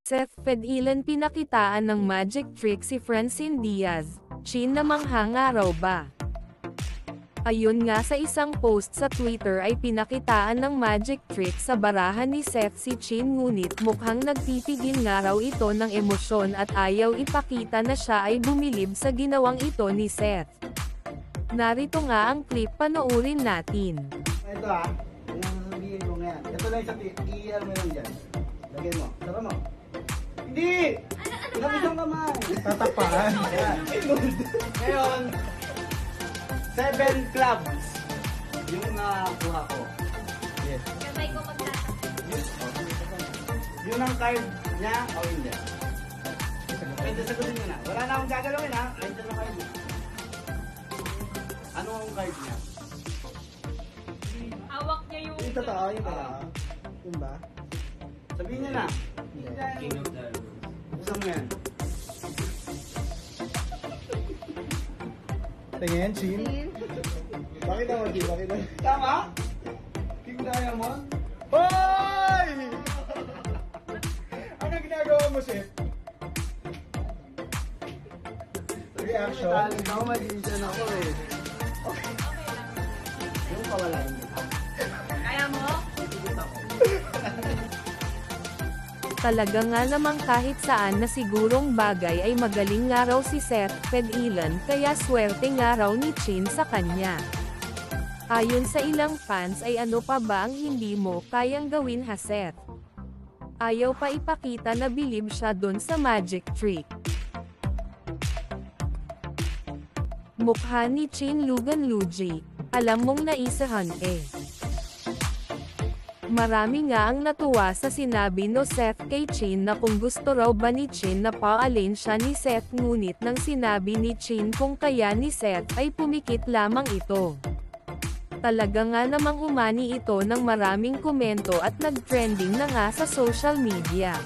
Seth Fedilan pinakitaan ng magic trick si Francine Diaz, Chin na manghanga raw ba? Ayon nga sa isang post sa Twitter ay pinakitaan ng magic trick sa barahan ni Seth si Chin, ngunit mukhang nagtitigil nga raw ito ng emosyon at ayaw ipakita na siya ay bumilib sa ginawang ito ni Seth. Narito nga ang clip, panoorin natin. Ito yung sabihin ko ngayon. Ito lang sa i-iar mo lang dyan. Lagyan mo. Tara mo. Hindi! Isang kamay. Tatapakan. Ngayon, 7 clubs yung nakuha ko. Yes. Kamay ko magtatapos. Yun ang card niya o hindi? Pwede sagutin nyo na. Wala na akong gagalawin ha. Enter na card niya. Ano ang card niya? Hawak niya yung... Yung totoo, yung ba? Yung ba? Sabihin niya na. King of the Buksan mo yan. Tingin, Chin. Bakit naman, Chin? Bakit naman? Tama? King Diamond? Hoy! Ano ginagawa mo, Chef? Reaction? Ako mag-iisan ako eh. Yung kawalan niya. Kaya mo? Talaga nga namang kahit saan na sigurong bagay ay magaling nga raw si Seth Fedilan, kaya swerte nga raw ni Chin sa kanya. Ayon sa ilang fans ay ano pa ba ang hindi mo kayang gawin ha Seth? Ayaw pa ipakita na bilib siya dun sa magic trick. Mukha ni Chin Lugan Luji, alam mong naisahan eh. Marami nga ang natuwa sa sinabi no Seth kay Chin na kung gusto raw ba ni Chin na paalin siya ni Seth, ngunit nang sinabi ni Chin kung kaya ni Seth ay pumikit lamang ito. Talaga nga namang umani ito ng maraming komento at nag-trending na nga sa social media.